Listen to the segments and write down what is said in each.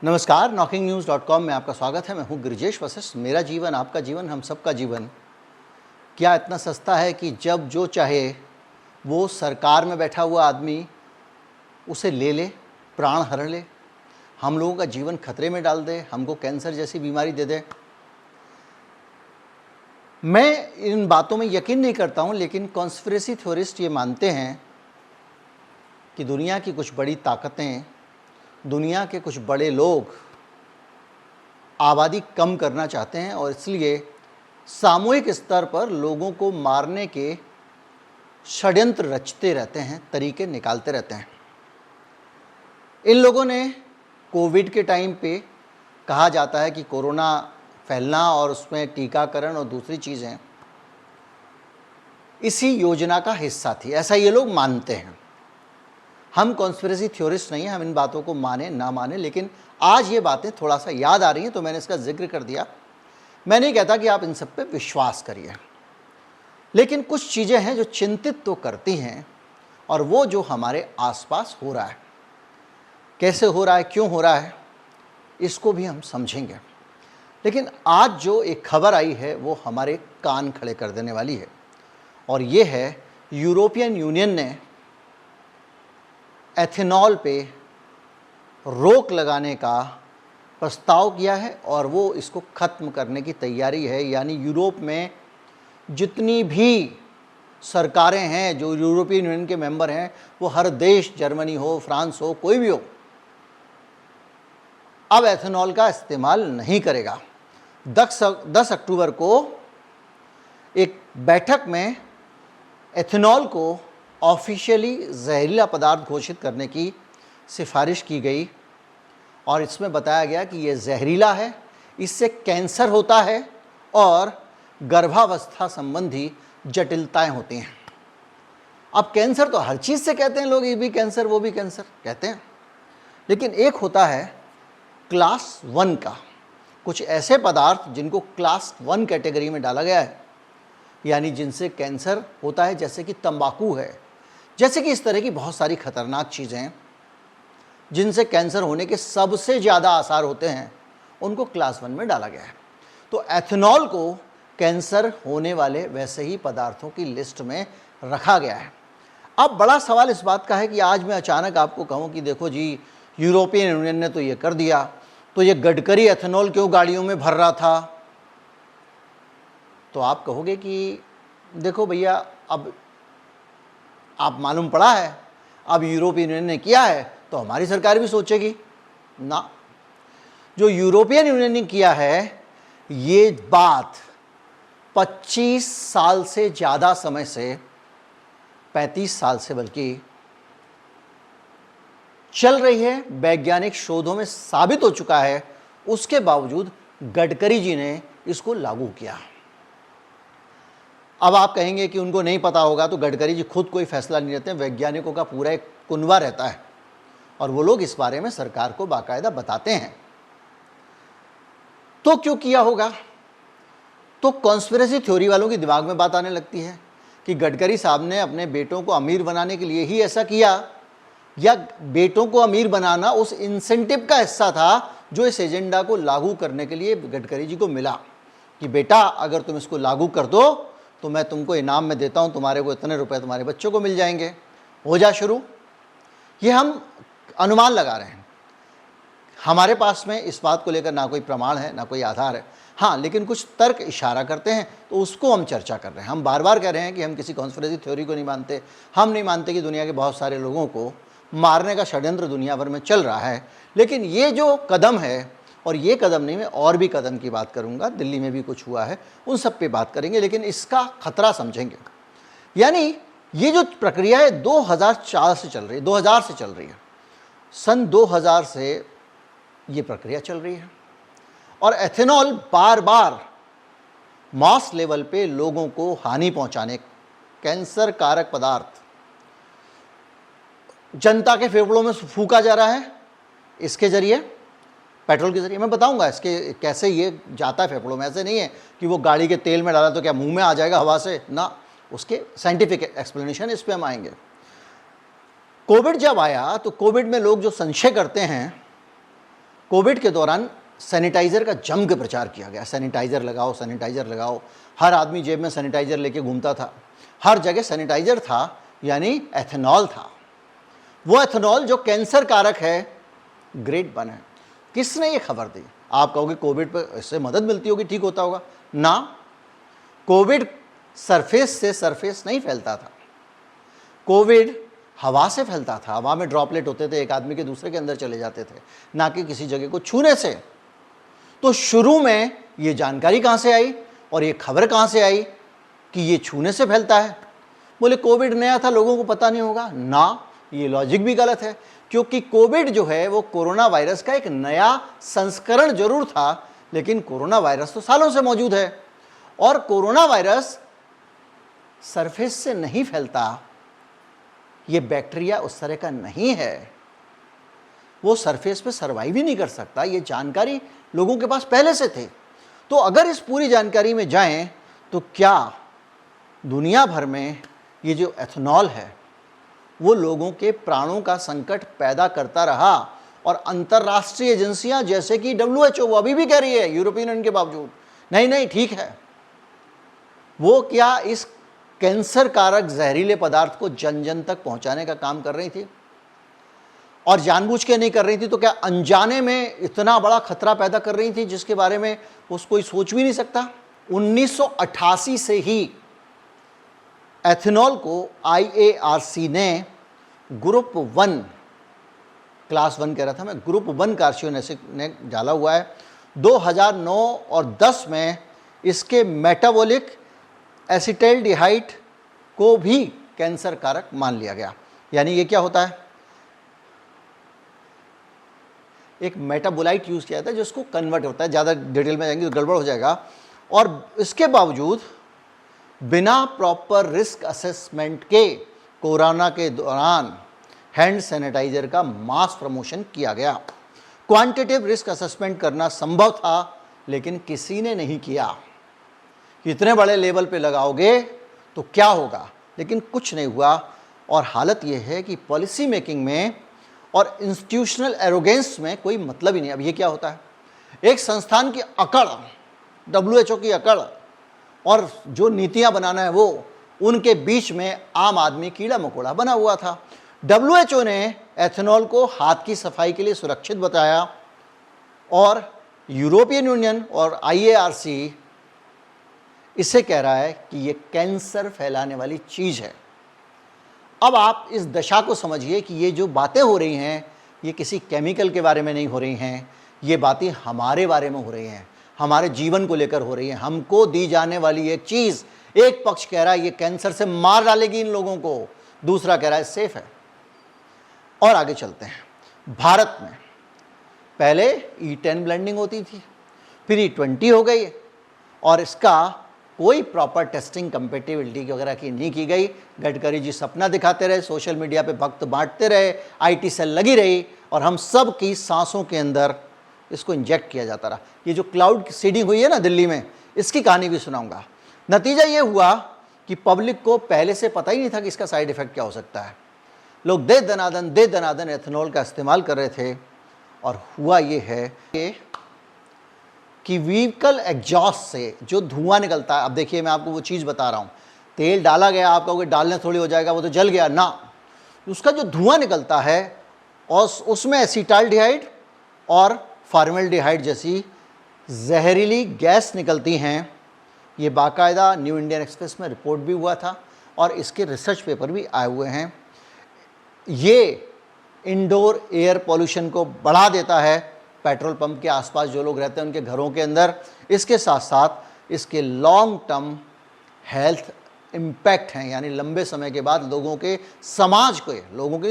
नमस्कार, knocking-news.com में आपका स्वागत है। मैं हूं गिरिजेश वशिष्ठ। मेरा जीवन, आपका जीवन, हम सबका जीवन क्या इतना सस्ता है कि जब जो चाहे वो सरकार में बैठा हुआ आदमी उसे ले ले, प्राण हरण ले, हम लोगों का जीवन खतरे में डाल दे, हमको कैंसर जैसी बीमारी दे दे। मैं इन बातों में यकीन नहीं करता हूं, लेकिन कॉन्स्पिरेसी थ्योरिस्ट ये मानते हैं कि दुनिया की कुछ बड़ी ताकतें, दुनिया के कुछ बड़े लोग आबादी कम करना चाहते हैं और इसलिए सामूहिक स्तर पर लोगों को मारने के षड्यंत्र रचते रहते हैं, तरीके निकालते रहते हैं। इन लोगों ने कोविड के टाइम पे कहा जाता है कि कोरोना फैलना और उसमें टीकाकरण और दूसरी चीज़ें इसी योजना का हिस्सा थी, ऐसा ये लोग मानते हैं। हम कॉन्स्पिरेसी थ्योरिस्ट नहीं हैं, हम इन बातों को माने ना माने, लेकिन आज ये बातें थोड़ा सा याद आ रही हैं तो मैंने इसका जिक्र कर दिया। मैं नहीं कहता कि आप इन सब पे विश्वास करिए, लेकिन कुछ चीज़ें हैं जो चिंतित तो करती हैं, और वो जो हमारे आसपास हो रहा है, कैसे हो रहा है, क्यों हो रहा है, इसको भी हम समझेंगे। लेकिन आज जो एक खबर आई है वो हमारे कान खड़े कर देने वाली है, और ये है यूरोपियन यूनियन ने एथेनॉल पे रोक लगाने का प्रस्ताव किया है और वो इसको ख़त्म करने की तैयारी है। यानी यूरोप में जितनी भी सरकारें हैं जो यूरोपियन यूनियन के मेंबर हैं, वो हर देश, जर्मनी हो, फ्रांस हो, कोई भी हो, अब एथेनॉल का इस्तेमाल नहीं करेगा। 10 अक्टूबर को एक बैठक में एथेनॉल को ऑफिशियली जहरीला पदार्थ घोषित करने की सिफारिश की गई और इसमें बताया गया कि ये जहरीला है, इससे कैंसर होता है और गर्भावस्था संबंधी जटिलताएं होती हैं। अब कैंसर तो हर चीज़ से कहते हैं लोग, ये भी कैंसर वो भी कैंसर कहते हैं, लेकिन एक होता है क्लास 1 का, कुछ ऐसे पदार्थ जिनको क्लास 1 कैटेगरी में डाला गया है, यानी जिनसे कैंसर होता है, जैसे कि तंबाकू है, जैसे कि इस तरह की बहुत सारी खतरनाक चीज़ें हैं जिनसे कैंसर होने के सबसे ज़्यादा आसार होते हैं, उनको क्लास 1 में डाला गया है। तो एथेनॉल को कैंसर होने वाले वैसे ही पदार्थों की लिस्ट में रखा गया है। अब बड़ा सवाल इस बात का है कि आज मैं अचानक आपको कहूँ कि देखो जी, यूरोपियन यूनियन ने तो ये कर दिया, तो ये गडकरी एथेनॉल क्यों गाड़ियों में भर रहा था? तो आप कहोगे कि देखो भैया, अब आप मालूम पड़ा है, अब यूरोपियन यूनियन ने किया है तो हमारी सरकार भी सोचेगी ना। जो यूरोपियन यूनियन ने किया है, ये बात 25 साल से ज़्यादा समय से, 35 साल से बल्कि चल रही है, वैज्ञानिक शोधों में साबित हो चुका है। उसके बावजूद गडकरी जी ने इसको लागू किया। अब आप कहेंगे कि उनको नहीं पता होगा, तो गडकरी जी खुद कोई फैसला नहीं लेते हैं, वैज्ञानिकों का पूरा एक कुनबा रहता है और वो लोग इस बारे में सरकार को बाकायदा बताते हैं। तो क्यों किया होगा? तो कॉन्स्पिरेसी थ्योरी वालों के दिमाग में बात आने लगती है कि गडकरी साहब ने अपने बेटों को अमीर बनाने के लिए ही ऐसा किया, या बेटों को अमीर बनाना उस इंसेंटिव का हिस्सा था जो इस एजेंडा को लागू करने के लिए गडकरी जी को मिला कि बेटा, अगर तुम इसको लागू कर दो तो मैं तुमको इनाम में देता हूं, तुम्हारे को इतने रुपए तुम्हारे बच्चों को मिल जाएंगे, हो जा शुरू। ये हम अनुमान लगा रहे हैं, हमारे पास में इस बात को लेकर ना कोई प्रमाण है ना कोई आधार है। हाँ, लेकिन कुछ तर्क इशारा करते हैं, तो उसको हम चर्चा कर रहे हैं। हम बार बार कह रहे हैं कि हम किसी कॉन्स्पिरेसी थ्योरी को नहीं मानते, हम नहीं मानते कि दुनिया के बहुत सारे लोगों को मारने का षड्यंत्र दुनिया भर में चल रहा है। लेकिन ये जो कदम है, और ये कदम नहीं, मैं और भी कदम की बात करूंगा, दिल्ली में भी कुछ हुआ है, उन सब पे बात करेंगे, लेकिन इसका खतरा समझेंगे। यानी ये जो प्रक्रिया है 2004 से चल रही है, 2000 से चल रही है, सन 2000 से ये प्रक्रिया चल रही है, और एथेनॉल बार बार मास लेवल पे लोगों को हानि पहुंचाने, कैंसर कारक पदार्थ जनता के फेफड़ों में फूका जा रहा है, इसके जरिए, पेट्रोल के जरिए। मैं बताऊंगा इसके कैसे ये जाता है फेफड़ों में। ऐसे नहीं है कि वो गाड़ी के तेल में डाला तो क्या मुंह में आ जाएगा हवा से, ना, उसके साइंटिफिक एक्सप्लेनेशन इस पे हम आएंगे। कोविड जब आया तो कोविड में लोग जो संशय करते हैं कोविड के दौरान सैनिटाइज़र का जम के प्रचार किया गया, सैनिटाइज़र लगाओ, सैनिटाइज़र लगाओ। हर आदमी जेब में सैनिटाइज़र लेके घूमता था, हर जगह सैनिटाइज़र था, यानी एथेनॉल था। वो एथेनॉल जो कैंसर कारक है, ग्रेड 1 है। किसने ये खबर दी? आप कहोगे कोविड पर इससे मदद मिलती होगी, ठीक होता होगा ना। कोविड सरफेस से सरफेस नहीं फैलता था, कोविड हवा से फैलता था। हवा में ड्रॉपलेट होते थे, एक आदमी के दूसरे के अंदर चले जाते थे, ना कि किसी जगह को छूने से। तो शुरू में ये जानकारी कहाँ से आई और ये खबर कहाँ से आई कि ये छूने से फैलता है? बोले कोविड नया था, लोगों को पता नहीं होगा ना। ये लॉजिक भी गलत है, क्योंकि कोविड जो है वो कोरोना वायरस का एक नया संस्करण जरूर था, लेकिन कोरोना वायरस तो सालों से मौजूद है। और कोरोना वायरस सरफेस से नहीं फैलता, ये बैक्टीरिया उस तरह का नहीं है, वो सरफेस पे सर्वाइव ही नहीं कर सकता। ये जानकारी लोगों के पास पहले से थे। तो अगर इस पूरी जानकारी में जाएं तो क्या दुनिया भर में ये जो एथेनॉल है वो लोगों के प्राणों का संकट पैदा करता रहा? और अंतर्राष्ट्रीय एजेंसियां जैसे कि WHO वो अभी भी कह रही है, यूरोपियन यूनियन के बावजूद, नहीं नहीं ठीक है। वो क्या इस कैंसर कारक जहरीले पदार्थ को जन जन तक पहुंचाने का काम कर रही थी? और जानबूझ के नहीं कर रही थी तो क्या अनजाने में इतना बड़ा खतरा पैदा कर रही थी जिसके बारे में कोई सोच भी नहीं सकता? 1988 से ही एथेनॉल को IARC ने ग्रुप 1, क्लास 1 कह रहा था मैं, ग्रुप 1 कार्सिनोजेनिक ने डाला हुआ है। 2009 और 10 में इसके मेटाबॉलिक एसिटाल्डिहाइड को भी कैंसर कारक मान लिया गया। यानी ये क्या होता है, एक मेटाबोलाइट यूज़ किया जाता है जिसको कन्वर्ट होता है। ज़्यादा डिटेल में जाएंगे तो गड़बड़ हो जाएगा। और इसके बावजूद बिना प्रॉपर रिस्क असेसमेंट के कोरोना के दौरान हैंड सैनिटाइजर का मास प्रमोशन किया गया। क्वांटिटेटिव रिस्क असेसमेंट करना संभव था, लेकिन किसी ने नहीं किया। इतने बड़े लेवल पे लगाओगे तो क्या होगा, लेकिन कुछ नहीं हुआ। और हालत यह है कि पॉलिसी मेकिंग में और इंस्टीट्यूशनल एरोगेंस में कोई मतलब ही नहीं। अब ये क्या होता है, एक संस्थान की अकड़, WHO की अकड़ और जो नीतियां बनाना है वो, उनके बीच में आम आदमी कीड़ा मकोड़ा बना हुआ था। WHO ने एथेनॉल को हाथ की सफाई के लिए सुरक्षित बताया और यूरोपियन यूनियन और IARC इसे कह रहा है कि ये कैंसर फैलाने वाली चीज़ है। अब आप इस दशा को समझिए कि ये जो बातें हो रही हैं ये किसी केमिकल के बारे में नहीं हो रही हैं, ये बातें हमारे बारे में हो रही हैं, हमारे जीवन को लेकर हो रही हैं। हमको दी जाने वाली एक चीज़, एक पक्ष कह रहा है ये कैंसर से मार डालेगी इन लोगों को, दूसरा कह रहा है सेफ है। और आगे चलते हैं। भारत में पहले E10 ब्लेंडिंग होती थी, फिर E20 हो गई और इसका कोई प्रॉपर टेस्टिंग कंपेटिबिलिटी वगैरह की नहीं की गई। गडकरी जी सपना दिखाते रहे, सोशल मीडिया पे वक्त बांटते रहे, IT सेल लगी रही और हम सब की सांसों के अंदर इसको इंजेक्ट किया जाता रहा। ये जो क्लाउड सीडिंग हुई है ना दिल्ली में, इसकी कहानी भी सुनाऊंगा। नतीजा ये हुआ कि पब्लिक को पहले से पता ही नहीं था कि इसका साइड इफेक्ट क्या हो सकता है। लोग दे दनादन एथेनॉल का इस्तेमाल कर रहे थे और हुआ ये है कि व्हीकल एग्जॉस्ट से जो धुआं निकलता है, अब देखिए मैं आपको वो चीज़ बता रहा हूँ, तेल डाला गया, आप कहोगे डालने थोड़ी हो जाएगा, वो तो जल गया ना। उसका जो धुआं निकलता है और उसमें एसिटाल्डिहाइड और फॉर्मेल्डिहाइड जैसी जहरीली गैस निकलती हैं। ये बाकायदा न्यू इंडियन एक्सप्रेस में रिपोर्ट भी हुआ था और इसके रिसर्च पेपर भी आए हुए हैं। ये इंडोर एयर पॉल्यूशन को बढ़ा देता है, पेट्रोल पंप के आसपास जो लोग रहते हैं उनके घरों के अंदर। इसके साथ साथ इसके लॉन्ग टर्म हेल्थ इम्पैक्ट हैं, यानी लंबे समय के बाद लोगों के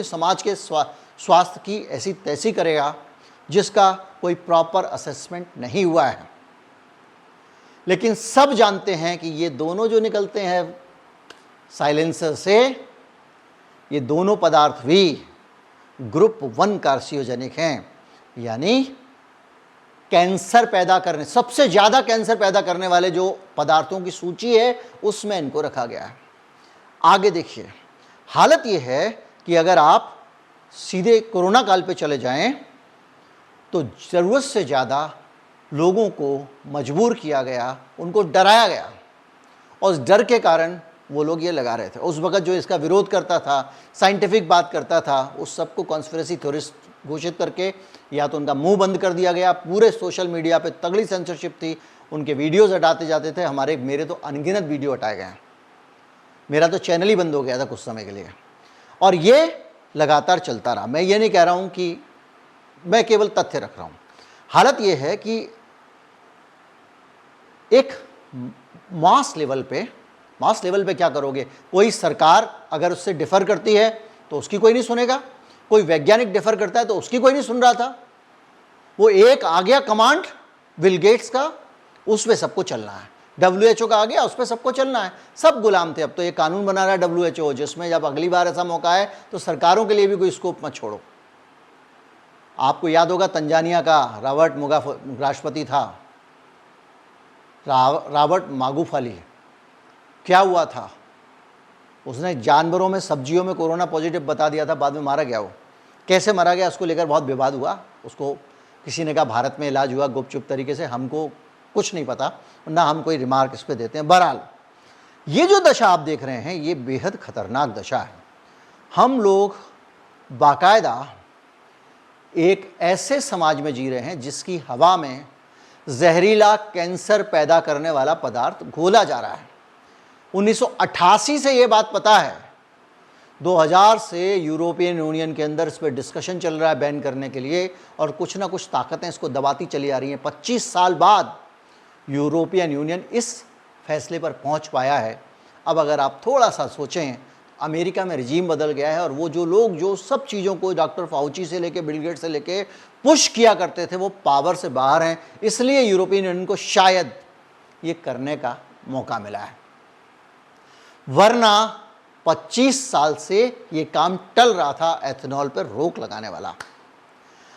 समाज के स्वास्थ्य की ऐसी तैसी करेगा जिसका कोई प्रॉपर असेसमेंट नहीं हुआ है। लेकिन सब जानते हैं कि ये दोनों जो निकलते हैं साइलेंसर से, ये दोनों पदार्थ भी ग्रुप 1 कार्सिनोजेनिक हैं, यानी कैंसर पैदा करने, सबसे ज़्यादा कैंसर पैदा करने वाले जो पदार्थों की सूची है उसमें इनको रखा गया है। आगे देखिए, हालत ये है कि अगर आप सीधे कोरोना काल पे चले जाएं तो ज़रूरत से ज़्यादा लोगों को मजबूर किया गया, उनको डराया गया, और उस डर के कारण वो लोग ये लगा रहे थे। उस वक़्त जो इसका विरोध करता था, साइंटिफिक बात करता था, उस सबको कॉन्स्पिरेसी थ्योरिस्ट घोषित करके या तो उनका मुंह बंद कर दिया गया। पूरे सोशल मीडिया पे तगड़ी सेंसरशिप थी, उनके वीडियोज़ हटाते जाते थे। मेरे तो अनगिनत वीडियो हटाए गए हैं, मेरा तो चैनल ही बंद हो गया था कुछ समय के लिए, और ये लगातार चलता रहा। मैं ये नहीं कह रहा हूँ कि, मैं केवल तथ्य रख रहा हूँ। हालत ये है कि एक मास लेवल पे क्या करोगे? कोई सरकार अगर उससे डिफर करती है तो उसकी कोई नहीं सुनेगा, कोई वैज्ञानिक डिफर करता है तो उसकी कोई नहीं सुन रहा था। वो एक आ गया कमांड बिल गेट्स का, उस पे सबको चलना है। WHO का आ गया, उस पर सबको चलना है। सब गुलाम थे। अब तो ये कानून बना रहा है WHO, जिसमें जब अगली बार ऐसा मौका है तो सरकारों के लिए भी कोई स्कोप मत छोड़ो। आपको याद होगा तंजानिया का रॉबर्ट मुगाफे राष्ट्रपति था, रॉबर्ट मागुफली। क्या हुआ था? उसने जानवरों में, सब्जियों में कोरोना पॉजिटिव बता दिया था, बाद में मारा गया। वो कैसे मारा गया उसको लेकर बहुत विवाद हुआ। उसको किसी ने कहा भारत में इलाज हुआ गुपचुप तरीके से, हमको कुछ नहीं पता, ना हम कोई रिमार्क इस पर देते हैं। बहरहाल ये जो दशा आप देख रहे हैं ये बेहद खतरनाक दशा है। हम लोग बाकायदा एक ऐसे समाज में जी रहे हैं जिसकी हवा में जहरीला कैंसर पैदा करने वाला पदार्थ घोला जा रहा है। 1988 से ये बात पता है, 2000 से यूरोपियन यूनियन के अंदर इस पर डिस्कशन चल रहा है बैन करने के लिए, और कुछ ना कुछ ताकतें इसको दबाती चली आ रही हैं। 25 साल बाद यूरोपियन यूनियन इस फैसले पर पहुंच पाया है। अब अगर आप थोड़ा सा सोचें, अमेरिका में रिजीम बदल गया है, और वो जो लोग जो सब चीज़ों को डॉक्टर फाउची से लेके बिल गेट्स से लेके पुश किया करते थे, वो पावर से बाहर हैं। इसलिए यूरोपियन यूनियन को शायद ये करने का मौका मिला है, वरना 25 साल से ये काम टल रहा था एथेनॉल पर रोक लगाने वाला।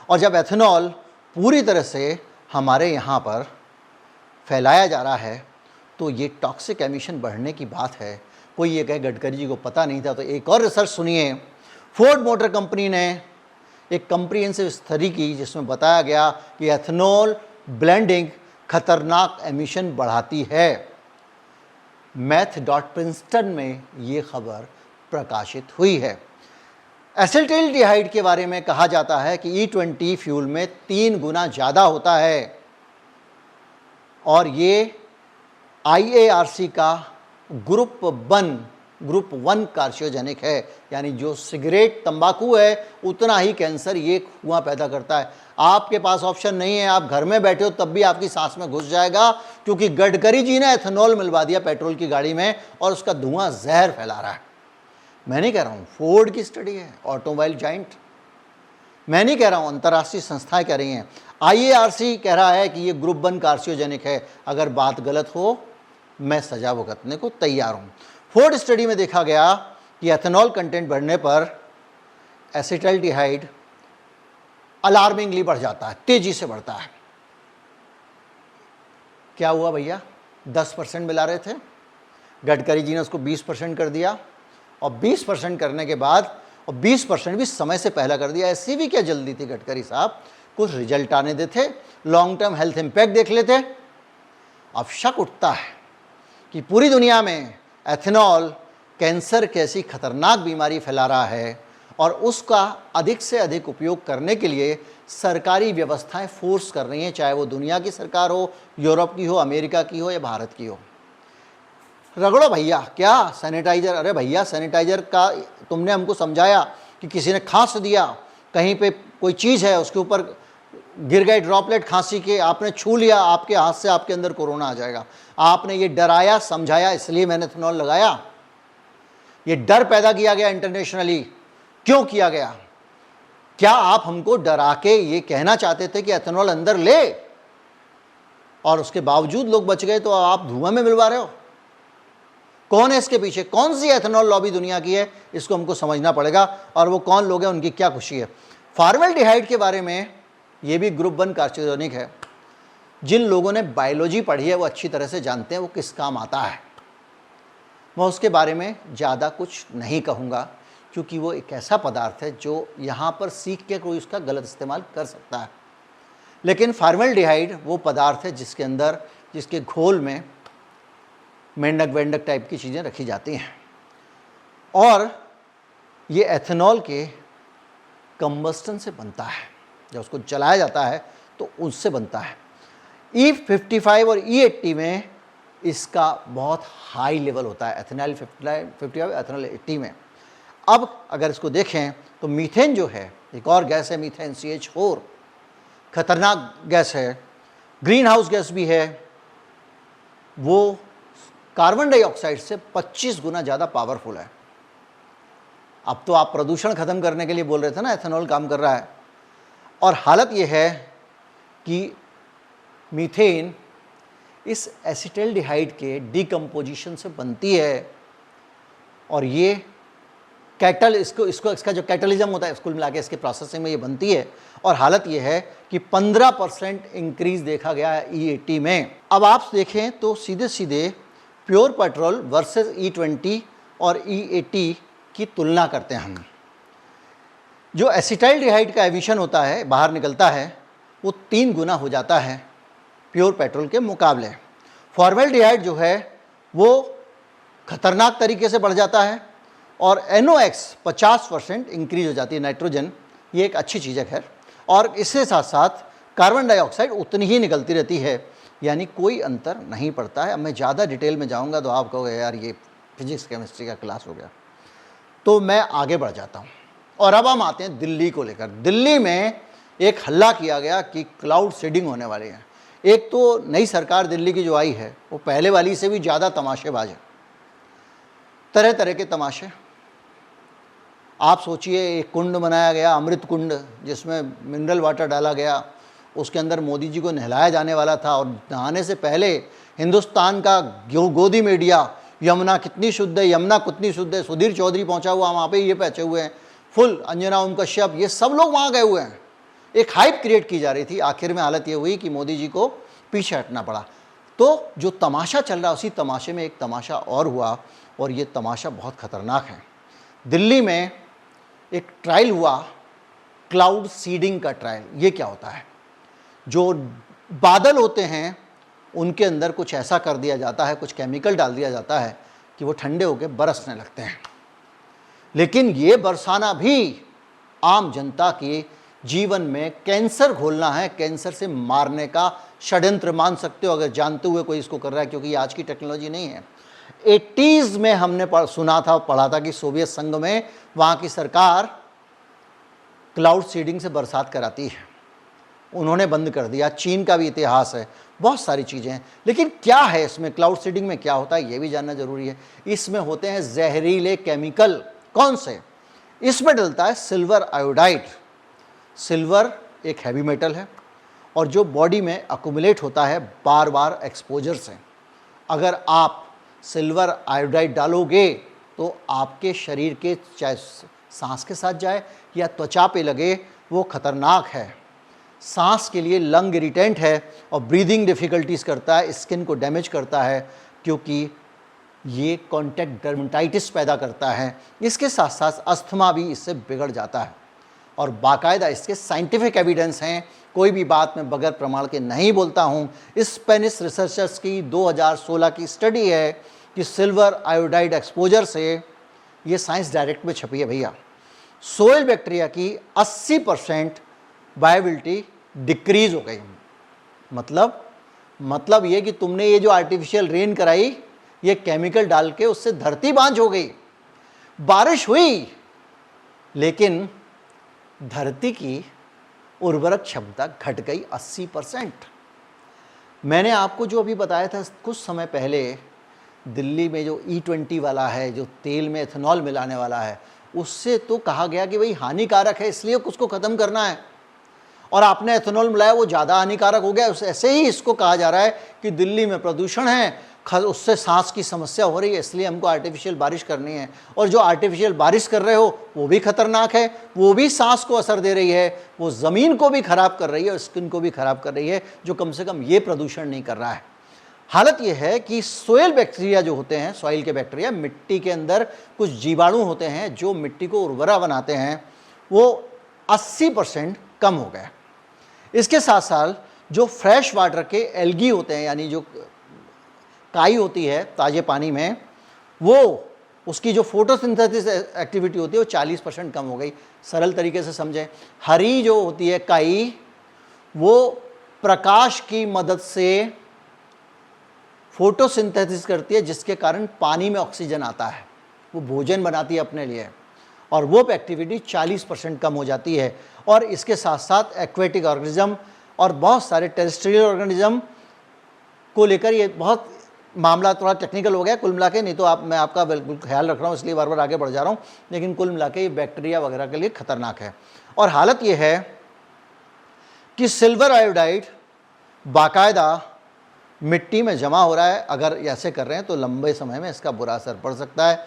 और जब एथेनॉल पूरी तरह से हमारे यहाँ पर फैलाया जा रहा है तो ये टॉक्सिक एमिशन बढ़ने की बात है। कोई ये कहे गडकरी जी को पता नहीं था, तो एक और रिसर्च सुनिए। फोर्ड मोटर कंपनी ने एक कम्प्रिहेंसिव स्टडी की जिसमें बताया गया कि एथेनॉल ब्लेंडिंग खतरनाक एमिशन बढ़ाती है। मैथ.प्रिंसटन में ये खबर प्रकाशित हुई है। एसिटिल्डिहाइड के बारे में कहा जाता है कि E20 फ्यूल में 3 गुना ज़्यादा होता है, और ये IARC का ग्रुप 1 कार्सियोजेनिक है। यानी जो सिगरेट तंबाकू है उतना ही कैंसर ये कुआं पैदा करता है। आपके पास ऑप्शन नहीं है, आप घर में बैठे हो तब भी आपकी सांस में घुस जाएगा, क्योंकि गडकरी जी ने एथेनॉल मिलवा दिया पेट्रोल की गाड़ी में और उसका धुआं जहर फैला रहा है। मैं नहीं कह रहा हूँ, फोर्ड की स्टडी है, ऑटोमोबाइल जाइंट। मैं नहीं कह रहा हूँ, अंतर्राष्ट्रीय संस्थाएं कह रही हैं। IARC कह रहा है कि ये ग्रुप 1 कार्सियोजेनिक है। अगर बात गलत हो मैं सजा भुगतने को तैयार हूँ। फोर्ड स्टडी में देखा गया कि एथेनॉल कंटेंट बढ़ने पर एसिटाल्डिहाइड अलार्मिंगली बढ़ जाता है, तेजी से बढ़ता है। क्या हुआ भैया? 10% मिला रहे थे, गडकरी जी ने उसको 20% कर दिया, और 20% करने के बाद, और 20% भी समय से पहला कर दिया। ऐसी भी क्या जल्दी थी गडकरी साहब, कुछ रिजल्ट आने देते, लॉन्ग टर्म हेल्थ इंपैक्ट देख लेते। अब शक उठता है कि पूरी दुनिया में एथेनॉल कैंसर कैसी खतरनाक बीमारी फैला रहा है, और उसका अधिक से अधिक उपयोग करने के लिए सरकारी व्यवस्थाएं फोर्स कर रही हैं, चाहे वो दुनिया की सरकार हो, यूरोप की हो, अमेरिका की हो या भारत की हो। रगड़ो भैया, क्या सैनिटाइजर? अरे भैया सैनिटाइजर का तुमने हमको समझाया कि किसी ने खांस दिया, कहीं पे कोई चीज़ है उसके ऊपर गिर गए ड्रॉपलेट खांसी के, आपने छू लिया, आपके हाथ से आपके अंदर कोरोना आ जाएगा। आपने ये डराया समझाया, इसलिए मैंने एथेनॉल लगाया। ये डर पैदा किया गया इंटरनेशनली। क्यों किया गया? क्या आप हमको डरा के ये कहना चाहते थे कि एथेनॉल अंदर ले, और उसके बावजूद लोग बच गए, तो आप धुआं में मिलवा रहे हो? कौन है इसके पीछे? कौन सी एथेनॉल लॉबी दुनिया की है? इसको हमको समझना पड़ेगा, और वो कौन लोग हैं, उनकी क्या खुशी है। फॉर्मेल्डिहाइड के बारे में, ये भी ग्रुप 1 कार्सियोजेनिक है। जिन लोगों ने बायोलॉजी पढ़ी है वो अच्छी तरह से जानते हैं वो किस काम आता है। मैं उसके बारे में ज़्यादा कुछ नहीं कहूँगा, क्योंकि वो एक ऐसा पदार्थ है जो यहाँ पर सीख के कोई उसका गलत इस्तेमाल कर सकता है। लेकिन फॉर्मल्डिहाइड वो पदार्थ है जिसके घोल में मेंढक वेंडक टाइप की चीज़ें रखी जाती हैं और ये एथेनॉल के कंबस्टन से बनता है। जब उसको जलाया जाता है तो उससे बनता है। E55 और E80 में इसका बहुत हाई लेवल होता है, एथेनॉल 55, एथेनॉल 80 में। अब अगर इसको देखें तो मीथेन जो है, एक और गैस है मीथेन CH4, खतरनाक गैस है, ग्रीन हाउस गैस भी है, वो कार्बन डाइऑक्साइड से 25 गुना ज़्यादा पावरफुल है। अब तो आप प्रदूषण खत्म करने के लिए बोल रहे थे ना, एथेनॉल काम कर रहा है। और हालत यह है कि मीथेन इस एसिटल्डिहाइड के डिकम्पोजिशन से बनती है और ये इसका जो कैटलिज्म होता है, इसको मिला के इसके प्रोसेसिंग में ये बनती है। और हालत ये है कि 15% इंक्रीज देखा गया है E80 में। अब आप देखें तो सीधे सीधे प्योर पेट्रोल वर्सेस E20 और E80 की तुलना करते हैं हम। जो एसिटाइलडिहाइड का एमिशन होता है, बाहर निकलता है, वो 3 गुना हो जाता है प्योर पेट्रोल के मुकाबले। फॉर्मल्डिहाइड जो है वो खतरनाक तरीके से बढ़ जाता है और NOx 50% इंक्रीज हो जाती है, नाइट्रोजन। ये एक अच्छी चीज़ है खैर। और इसके साथ साथ कार्बन डाइऑक्साइड उतनी ही निकलती रहती है, यानी कोई अंतर नहीं पड़ता है। अब मैं ज़्यादा डिटेल में जाऊंगा तो आप कहोगे यार ये फिजिक्स केमिस्ट्री का क्लास हो गया, तो मैं आगे बढ़ जाता हूँ। और अब हम आते हैं दिल्ली को लेकर। दिल्ली में एक हल्ला किया गया कि क्लाउड सीडिंग होने वाली है। एक तो नई सरकार दिल्ली की जो आई है वो पहले वाली से भी ज़्यादा तमाशेबाज है, तरह तरह के तमाशे। आप सोचिए, एक कुंड बनाया गया, अमृत कुंड, जिसमें मिनरल वाटर डाला गया, उसके अंदर मोदी जी को नहलाया जाने वाला था और नहाने से पहले हिंदुस्तान का गोदी मीडिया यमुना कितनी शुद्ध है, यमुना कितनी शुद्ध है, सुधीर चौधरी पहुंचा हुआ वहाँ पे, ये पहुँचे हुए हैं, फुल अंजना ओम कश्यप, ये सब लोग वहाँ गए हुए हैं। एक हाइप क्रिएट की जा रही थी। आखिर में हालत ये हुई कि मोदी जी को पीछे हटना पड़ा। तो जो तमाशा चल रहा, उसी तमाशे में एक तमाशा और हुआ और ये तमाशा बहुत ख़तरनाक है। दिल्ली में एक ट्रायल हुआ, क्लाउड सीडिंग का ट्रायल। ये क्या होता है? जो बादल होते हैं उनके अंदर कुछ ऐसा कर दिया जाता है, कुछ केमिकल डाल दिया जाता है कि वो ठंडे होकर बरसने लगते हैं। लेकिन ये बरसाना भी आम जनता के जीवन में कैंसर घोलना है, कैंसर से मारने का षड्यंत्र मान सकते हो अगर जानते हुए कोई इसको कर रहा है, क्योंकि ये आज की टेक्नोलॉजी नहीं है। 80s में हमने सुना था, पढ़ा था कि सोवियत संघ में वहाँ की सरकार क्लाउड सीडिंग से बरसात कराती है, उन्होंने बंद कर दिया। चीन का भी इतिहास है, बहुत सारी चीज़ें हैं। लेकिन क्या है इसमें, क्लाउड सीडिंग में क्या होता है, ये भी जानना जरूरी है। इसमें होते हैं जहरीले केमिकल। कौन से? इसमें डलता है सिल्वर आयोडाइड। सिल्वर एक हैवी मेटल है और जो बॉडी में अकुमुलेट होता है बार बार एक्सपोजर से। अगर आप सिल्वर आयोडाइड डालोगे तो आपके शरीर के, चाहे सांस के साथ जाए या त्वचा पे लगे, वो खतरनाक है। सांस के लिए लंग इरिटेंट है और ब्रीदिंग डिफ़िकल्टीज करता है, स्किन को डैमेज करता है, क्योंकि ये कॉन्टैक्ट डर्मेटाइटिस पैदा करता है। इसके साथ साथ अस्थमा भी इससे बिगड़ जाता है और बाकायदा इसके साइंटिफिक एविडेंस हैं। कोई भी बात मैं बगैर प्रमाण के नहीं बोलता हूँ। स्पेनिश रिसर्चर्स की 2016 की स्टडी है कि सिल्वर आयोडाइड एक्सपोजर से, ये साइंस डायरेक्ट में छपी है भैया, सोयल बैक्टीरिया की 80% वायबिलिटी डिक्रीज हो गई। मतलब ये कि तुमने ये जो आर्टिफिशियल रेन कराई, ये केमिकल डाल के उससे धरती बांझ हो गई। बारिश हुई लेकिन धरती की उर्वरक क्षमता घट गई 80%। मैंने आपको जो अभी बताया था कुछ समय पहले, दिल्ली में जो E20 वाला है, जो तेल में एथेनॉल मिलाने वाला है, उससे तो कहा गया कि भाई हानिकारक है, इसलिए उसको ख़त्म करना है। और आपने एथेनॉल मिलाया, वो ज़्यादा हानिकारक हो गया। ऐसे ही इसको कहा जा रहा है कि दिल्ली में प्रदूषण है, उससे सांस की समस्या हो रही है, इसलिए हमको आर्टिफिशियल बारिश करनी है। और जो आर्टिफिशियल बारिश कर रहे हो वो भी खतरनाक है, वो भी सांस को असर दे रही है, वो ज़मीन को भी ख़राब कर रही है और स्किन को भी ख़राब कर रही है, जो कम से कम ये प्रदूषण नहीं कर रहा है। हालत ये है कि सोयल बैक्टीरिया जो होते हैं, सॉइल के बैक्टीरिया, मिट्टी के अंदर कुछ जीवाणु होते हैं जो मिट्टी को उर्वरा बनाते हैं, वो 80% कम हो गए। इसके साथ साथ जो फ्रेश वाटर के एल्गी होते हैं, यानी जो काई होती है ताजे पानी में, वो उसकी जो फोटोसिंथेसिस एक्टिविटी होती है वो 40% कम हो गई। सरल तरीके से समझें, हरी जो होती है काई, वो प्रकाश की मदद से फोटोसिंथेसिस करती है, जिसके कारण पानी में ऑक्सीजन आता है, वो भोजन बनाती है अपने लिए, और वो एक्टिविटी 40% कम हो जाती है। और इसके साथ साथ एक्वेटिक ऑर्गेनिज्म और बहुत सारे टेरेस्ट्रियल ऑर्गेनिज्म को लेकर ये बहुत मामला थोड़ा टेक्निकल हो गया कुल मिला के, नहीं तो मैं आपका बिल्कुल ख्याल रख रहा हूँ इसलिए बार बार आगे बढ़ जा रहा हूँ, लेकिन कुल मिला के ये बैक्टीरिया वगैरह के लिए खतरनाक है। और हालत ये है कि सिल्वर आयोडाइड बाकायदा मिट्टी में जमा हो रहा है। अगर ऐसे कर रहे हैं तो लंबे समय में इसका बुरा असर पड़ सकता है।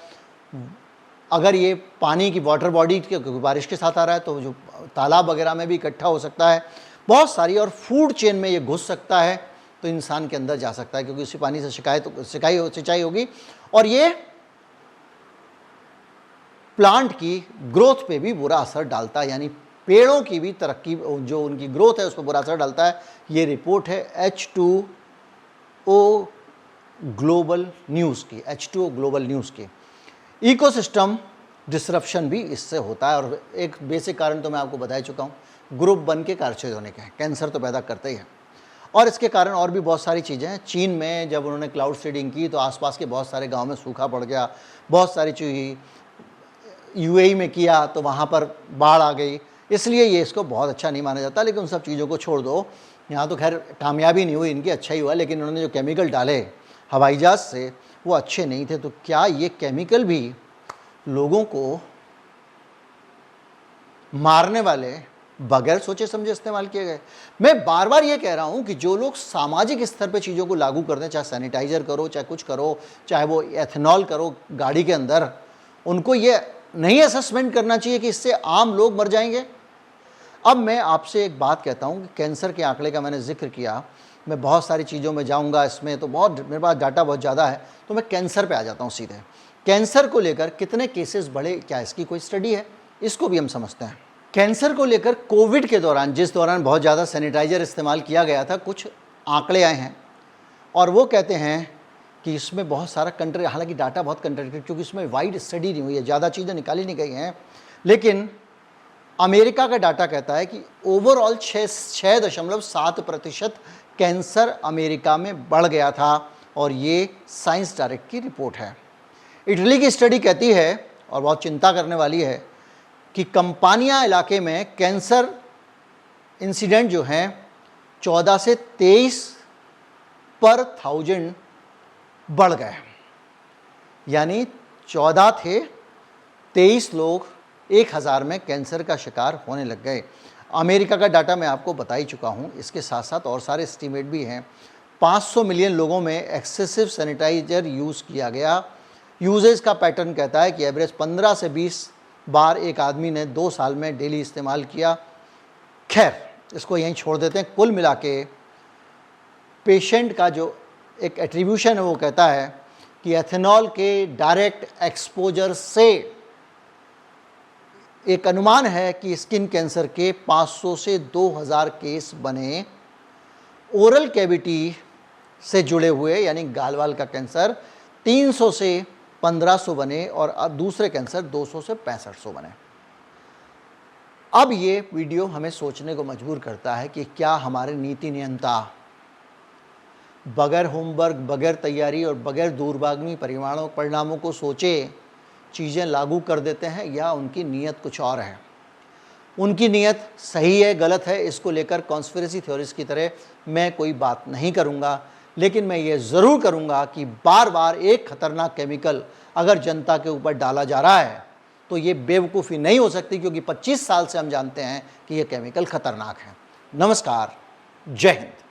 अगर ये पानी की वाटर बॉडी बारिश के साथ आ रहा है तो जो तालाब वगैरह में भी इकट्ठा हो सकता है बहुत सारी, और फूड चेन में ये घुस सकता है तो इंसान के अंदर जा सकता है, क्योंकि उसी पानी से सिंचाई होगी, और ये प्लांट की ग्रोथ पे भी बुरा असर डालता है, यानी पेड़ों की भी तरक्की, जो उनकी ग्रोथ है उस पर बुरा असर डालता है। ये रिपोर्ट है H2O ग्लोबल न्यूज़ की, H2O ग्लोबल न्यूज़ की। इकोसिस्टम डिसरप्शन भी इससे होता है, और एक बेसिक कारण तो मैं आपको बता चुका हूँ, ग्रुप बन के कार्सिनोजेनिक है, कैंसर तो पैदा करते ही है। और इसके कारण और भी बहुत सारी चीज़ें हैं। चीन में जब उन्होंने क्लाउड सीडिंग की तो आसपास के बहुत सारे गांव में सूखा पड़ गया, बहुत सारी चीज़ UAE में किया तो वहाँ पर बाढ़ आ गई, इसलिए ये इसको बहुत अच्छा नहीं माना जाता। लेकिन उन सब चीज़ों को छोड़ दो, यहाँ तो खैर कामयाबी नहीं हुई इनकी, अच्छा ही हुआ, लेकिन उन्होंने जो केमिकल डाले हवाई जहाज़ से वो अच्छे नहीं थे। तो क्या ये केमिकल भी लोगों को मारने वाले बगैर सोचे समझे इस्तेमाल किए गए? मैं बार बार ये कह रहा हूँ कि जो लोग सामाजिक स्तर पे चीज़ों को लागू करते हैं, चाहे सैनिटाइज़र करो, चाहे कुछ करो, चाहे वो एथेनॉल करो गाड़ी के अंदर, उनको ये नहीं असेसमेंट करना चाहिए कि इससे आम लोग मर जाएंगे। अब मैं आपसे एक बात कहता हूँ कि कैंसर के आंकड़े का मैंने जिक्र किया, मैं बहुत सारी चीज़ों में जाऊँगा, इसमें तो बहुत मेरे पास डाटा बहुत ज़्यादा है, तो मैं कैंसर पे आ जाता हूँ सीधे। कैंसर को लेकर कितने केसेस बढ़े, क्या इसकी कोई स्टडी है? इसको भी हम समझते हैं। कैंसर को लेकर कोविड के दौरान, जिस दौरान बहुत ज़्यादा सैनिटाइज़र इस्तेमाल किया गया था, कुछ आंकड़े आए हैं और वो कहते हैं कि इसमें बहुत सारा हालांकि डाटा बहुत कंट्राडिक्टरी, क्योंकि इसमें वाइड स्टडी नहीं हुई है, ज़्यादा चीज़ें निकाली नहीं गई हैं, लेकिन अमेरिका का डाटा कहता है कि ओवरऑल 6.7% कैंसर अमेरिका में बढ़ गया था, और ये साइंस डायरेक्ट की रिपोर्ट है। इटली की स्टडी कहती है, और बहुत चिंता करने वाली है, कि कंपानिया इलाके में कैंसर इंसिडेंट जो हैं 14 से 23 पर 1000 बढ़ गए, यानी 14 थे, 23 लोग 1000 में कैंसर का शिकार होने लग गए। अमेरिका का डाटा मैं आपको बता ही चुका हूँ, इसके साथ साथ और सारे एस्टीमेट भी हैं। 500 मिलियन लोगों में एक्सेसिव सैनिटाइजर यूज़ किया गया। यूजेज का पैटर्न कहता है कि एवरेज 15 से 20 बार एक आदमी ने 2 साल में डेली इस्तेमाल किया। खैर, इसको यहीं छोड़ देते हैं। कुल मिला के पेशेंट का जो एक एट्रीब्यूशन है वो कहता है कि एथेनॉल के डायरेक्ट एक्सपोजर से एक अनुमान है कि स्किन कैंसर के 500 से 2000 केस बने। ओरल कैविटी से जुड़े हुए यानी गालवाल का कैंसर 300 से 1500 बने, और दूसरे कैंसर 200 से 6500 बने। अब ये वीडियो हमें सोचने को मजबूर करता है कि क्या हमारे नीति नियंता बगैर होमवर्क, बगैर तैयारी और बगैर दूरगामी परिणामों को सोचे चीज़ें लागू कर देते हैं, या उनकी नीयत कुछ और है। उनकी नीयत सही है गलत है, इसको लेकर कॉन्स्पिरेसी थ्योरीज की तरह मैं कोई बात नहीं करूँगा, लेकिन मैं ये ज़रूर करूँगा कि बार बार एक खतरनाक केमिकल अगर जनता के ऊपर डाला जा रहा है तो ये बेवकूफ़ी नहीं हो सकती, क्योंकि 25 साल से हम जानते हैं कि ये केमिकल खतरनाक है। नमस्कार, जय हिंद।